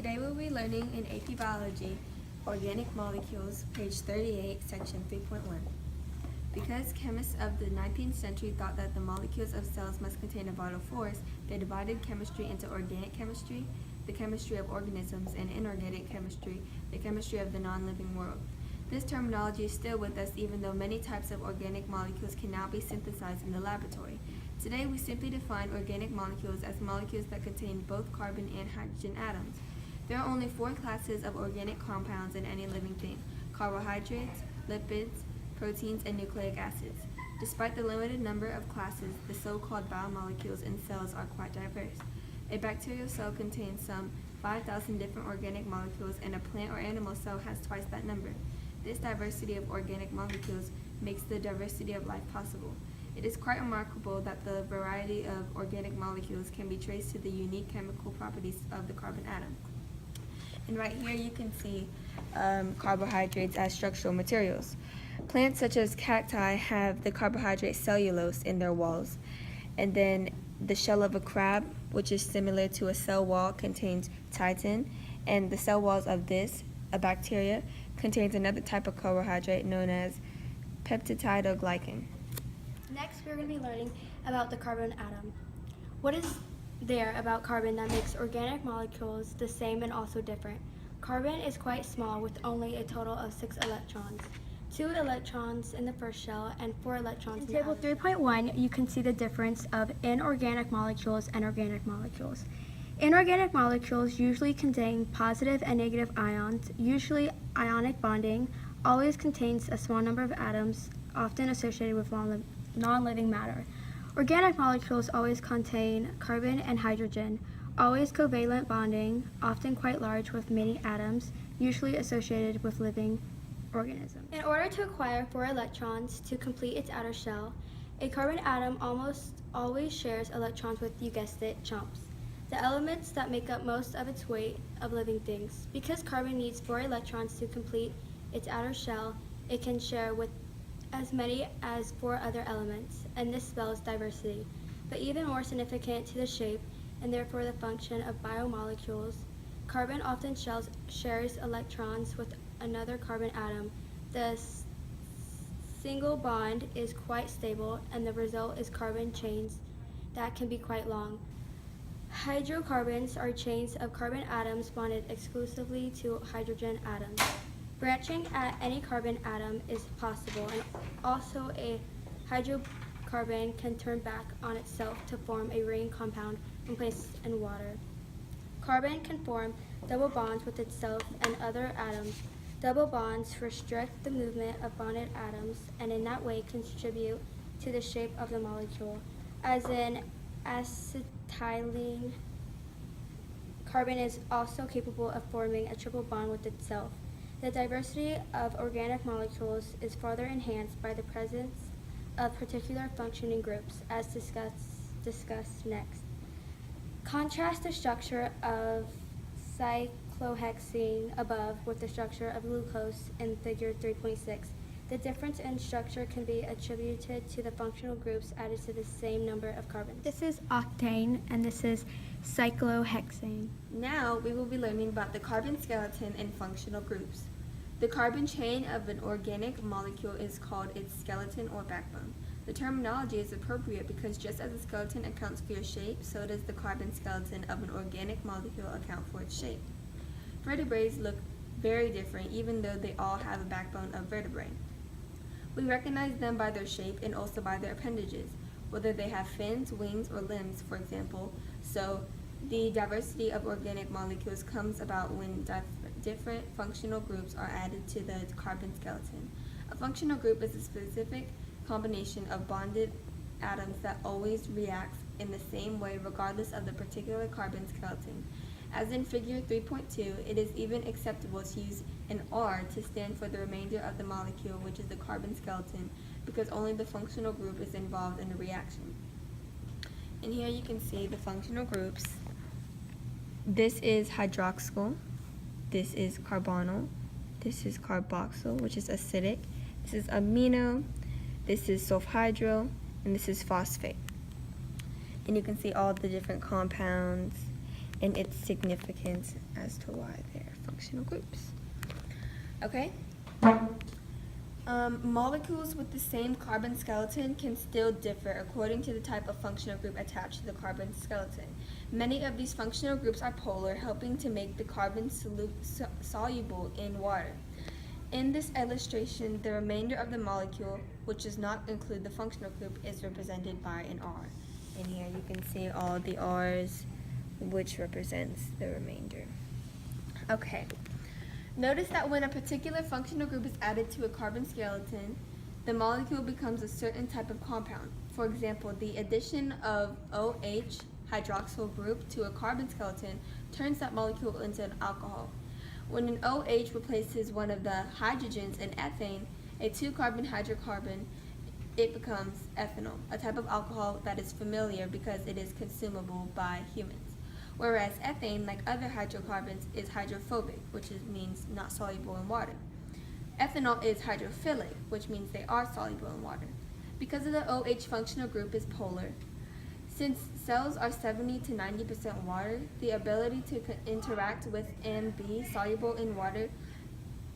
Today we'll be learning in AP Biology, Organic Molecules, page 38, section 3.1. Because chemists of the 19th century thought that the molecules of cells must contain a vital force, they divided chemistry into organic chemistry, the chemistry of organisms, and inorganic chemistry, the chemistry of the non-living world. This terminology is still with us even though many types of organic molecules can now be synthesized in the laboratory. Today we simply define organic molecules as molecules that contain both carbon and hydrogen atoms. There are only 4 classes of organic compounds in any living thing: carbohydrates, lipids, proteins, and nucleic acids. Despite the limited number of classes, the so-called biomolecules in cells are quite diverse. A bacterial cell contains some 5,000 different organic molecules, and a plant or animal cell has twice that number. This diversity of organic molecules makes the diversity of life possible. It is quite remarkable that the variety of organic molecules can be traced to the unique chemical properties of the carbon atom. And right here you can see carbohydrates as structural materials. Plants such as cacti have the carbohydrate cellulose in their walls. And then the shell of a crab, which is similar to a cell wall, contains chitin. And the cell walls of a bacteria, contains another type of carbohydrate known as peptidoglycan. Next, we're going to be learning about the carbon atom. What is there about carbon that makes organic molecules the same and also different? Carbon is quite small with only a total of 6 electrons. 2 electrons in the first shell and 4 electrons in the Table 3.1, you can see the difference of inorganic molecules and organic molecules. Inorganic molecules usually contain positive and negative ions, usually ionic bonding, always contains a small number of atoms, often associated with non-living matter. Organic molecules always contain carbon and hydrogen, always covalent bonding, often quite large with many atoms, usually associated with living organisms. In order to acquire 4 electrons to complete its outer shell, a carbon atom almost always shares electrons with, you guessed it, chumps, the elements that make up most of its weight of living things. Because carbon needs 4 electrons to complete its outer shell, it can share with as many as 4 other elements, and this spells diversity. But even more significant to the shape, and therefore the function of biomolecules, carbon often shares electrons with another carbon atom. The single bond is quite stable, and the result is carbon chains that can be quite long. Hydrocarbons are chains of carbon atoms bonded exclusively to hydrogen atoms. Branching at any carbon atom is possible, and also a hydrocarbon can turn back on itself to form a ring compound when placed in water. Carbon can form double bonds with itself and other atoms. Double bonds restrict the movement of bonded atoms and in that way contribute to the shape of the molecule. As in acetylene, carbon is also capable of forming a triple bond with itself. The diversity of organic molecules is further enhanced by the presence of particular functioning groups, as discussed next. Contrast the structure of cyclohexene above with the structure of glucose in figure 3.6. The difference in structure can be attributed to the functional groups added to the same number of carbons. This is octane, and this is cyclohexane. Now we will be learning about the carbon skeleton and functional groups. The carbon chain of an organic molecule is called its skeleton or backbone. The terminology is appropriate because just as the skeleton accounts for your shape, so does the carbon skeleton of an organic molecule account for its shape. Vertebrates look very different even though they all have a backbone of vertebrae. We recognize them by their shape and also by their appendages, whether they have fins, wings, or limbs, for example. So the diversity of organic molecules comes about when different functional groups are added to the carbon skeleton. A functional group is a specific combination of bonded atoms that always reacts in the same way regardless of the particular carbon skeleton. As in figure 3.2, it is even acceptable to use an R to stand for the remainder of the molecule, which is the carbon skeleton, because only the functional group is involved in the reaction. And here you can see the functional groups. This is hydroxyl, this is carbonyl, this is carboxyl, which is acidic, this is amino, this is sulfhydryl, and this is phosphate. And you can see all the different compounds and its significance as to why they're functional groups. Okay? Molecules with the same carbon skeleton can still differ according to the type of functional group attached to the carbon skeleton. Many of these functional groups are polar, helping to make the carbon soluble in water. In this illustration, the remainder of the molecule, which does not include the functional group, is represented by an R. And here you can see all the R's, which represents the remainder. Okay. Notice that when a particular functional group is added to a carbon skeleton, the molecule becomes a certain type of compound. For example, the addition of OH hydroxyl group to a carbon skeleton turns that molecule into an alcohol. When an OH replaces one of the hydrogens in ethane, a 2-carbon hydrocarbon, it becomes ethanol, a type of alcohol that is familiar because it is consumable by humans. Whereas ethane, like other hydrocarbons, is hydrophobic, which means not soluble in water. Ethanol is hydrophilic, which means they are soluble in water. Because of the OH functional group is polar, since cells are 70 to 90% water, the ability to interact with and be soluble in water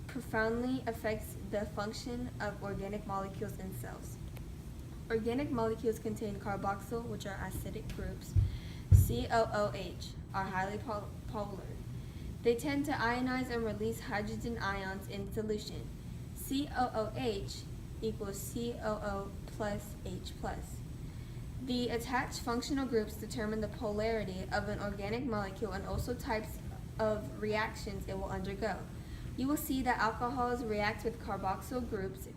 profoundly affects the function of organic molecules in cells. Organic molecules contain carboxyl, which are acidic groups. COOH are highly polar. They tend to ionize and release hydrogen ions in solution. COOH equals COO plus H plus. The attached functional groups determine the polarity of an organic molecule and also types of reactions it will undergo. You will see that alcohols react with carboxyl groups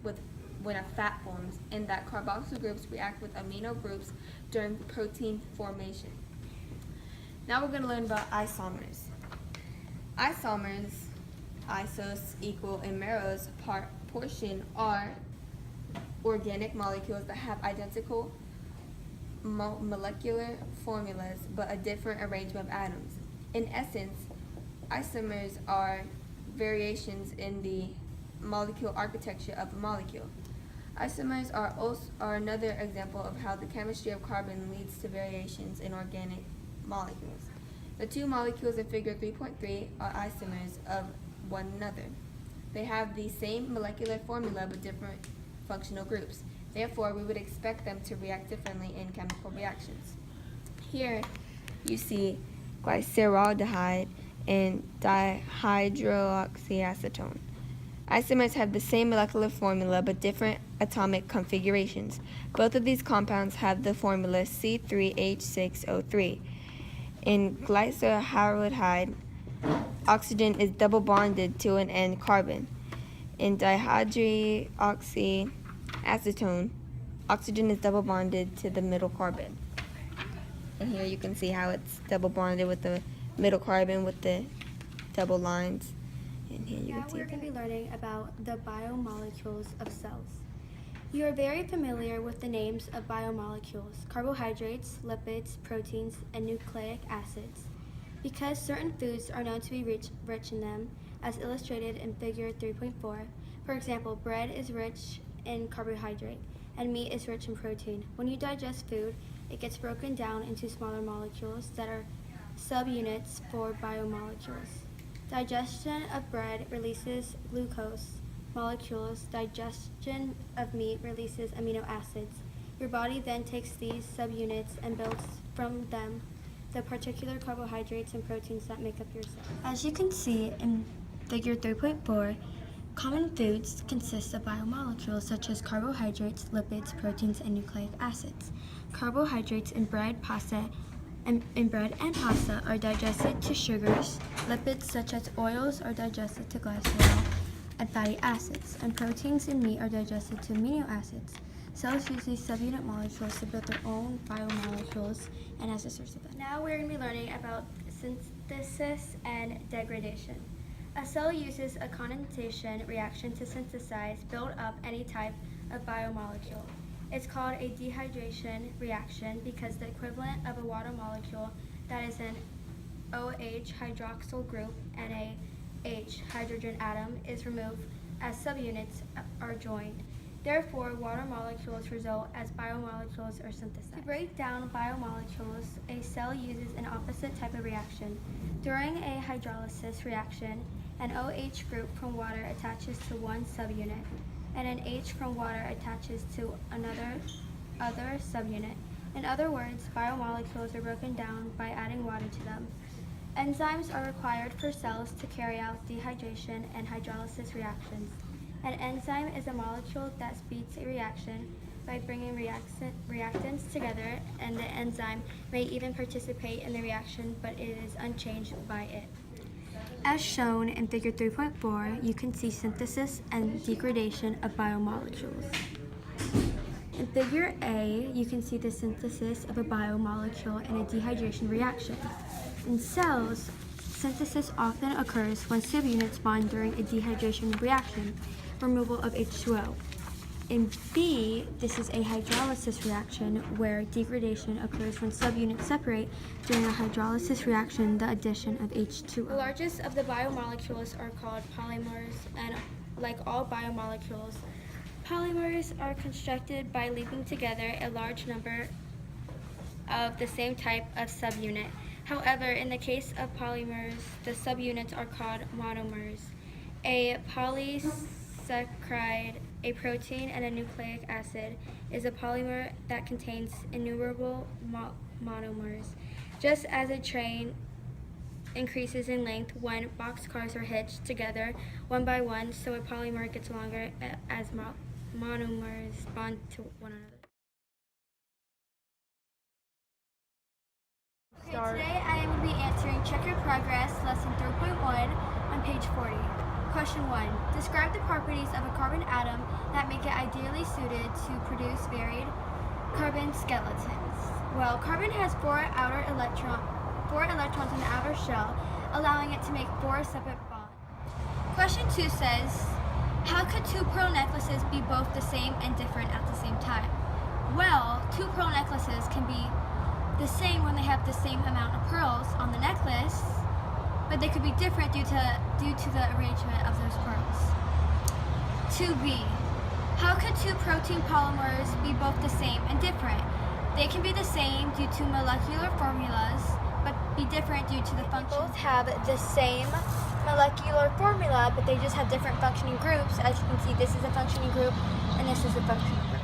when a fat forms, and that carboxyl groups react with amino groups during protein formation. Now we're going to learn about isomers. Isomers, isos equal and meros portion, are organic molecules that have identical molecular formulas but a different arrangement of atoms. In essence, isomers are variations in the molecule architecture of a molecule. Isomers are another example of how the chemistry of carbon leads to variations in organic molecules. The two molecules in figure 3.3 are isomers of one another. They have the same molecular formula but different functional groups. Therefore, we would expect them to react differently in chemical reactions. Here you see glyceraldehyde and dihydroxyacetone. Isomers have the same molecular formula but different atomic configurations. Both of these compounds have the formula C3H6O3. In glyceraldehyde, oxygen is double bonded to an N carbon. In dihydroxyacetone, oxygen is double bonded to the middle carbon. And here you can see how it's double bonded with the middle carbon with the double lines. And here you Now can see we're going to be learning about the biomolecules of cells. You are very familiar with the names of biomolecules: carbohydrates, lipids, proteins, and nucleic acids, because certain foods are known to be rich in them, as illustrated in figure 3.4. For example, bread is rich in carbohydrate, and meat is rich in protein. When you digest food, it gets broken down into smaller molecules that are subunits for biomolecules. Digestion of bread releases glucose molecules. Digestion of meat releases amino acids. Your body then takes these subunits and builds from them the particular carbohydrates and proteins that make up your cell. As you can see in figure 3.4, common foods consist of biomolecules such as carbohydrates, lipids, proteins, and nucleic acids. Carbohydrates in bread and pasta are digested to sugars. Lipids such as oils are digested to glycerol and fatty acids, and proteins in meat are digested to amino acids. Cells use these subunit molecules to build their own biomolecules and as a source of them. Now we're going to be learning about synthesis and degradation. A cell uses a condensation reaction to synthesize, build up any type of biomolecule. It's called a dehydration reaction because the equivalent of a water molecule that is an OH hydroxyl group and a H hydrogen atom is removed as subunits are joined. Therefore, water molecules result as biomolecules are synthesized. To break down biomolecules, a cell uses an opposite type of reaction. During a hydrolysis reaction, an OH group from water attaches to one subunit, and an H from water attaches to other subunit. In other words, biomolecules are broken down by adding water to them. Enzymes are required for cells to carry out dehydration and hydrolysis reactions. An enzyme is a molecule that speeds a reaction by bringing reactants together, and the enzyme may even participate in the reaction, but it is unchanged by it. As shown in figure 3.4, you can see synthesis and degradation of biomolecules. In figure A, you can see the synthesis of a biomolecule in a dehydration reaction. In cells, synthesis often occurs when subunits bond during a dehydration reaction, removal of H2O. In B, this is a hydrolysis reaction where degradation occurs when subunits separate during a hydrolysis reaction, the addition of H2O. The largest of the biomolecules are called polymers, and like all biomolecules, polymers are constructed by linking together a large number of the same type of subunit. However, in the case of polymers, the subunits are called monomers. A polysaccharide, a protein, and a nucleic acid is a polymer that contains innumerable monomers. Just as a train increases in length when boxcars are hitched together one by one, so a polymer gets longer as monomers bond to one another. Okay, today I am going to be answering Check Your Progress, lesson 3.1 on page 40. Question 1. Describe the properties of a carbon atom that make it ideally suited to produce varied carbon skeletons. Well, carbon has four electrons in the outer shell, allowing it to make 4 separate bonds. Question 2 says, how could two pearl necklaces be both the same and different at the same time? Well, two pearl necklaces can be the same when they have the same amount of pearls on the necklace, but they could be different due to the arrangement of those pearls. 2b. How could two protein polymers be both the same and different? They can be the same due to molecular formulas, but be different due to the functions. Both have the same molecular formula, but they just have different functioning groups. As you can see, this is a functioning group, and this is a functioning group.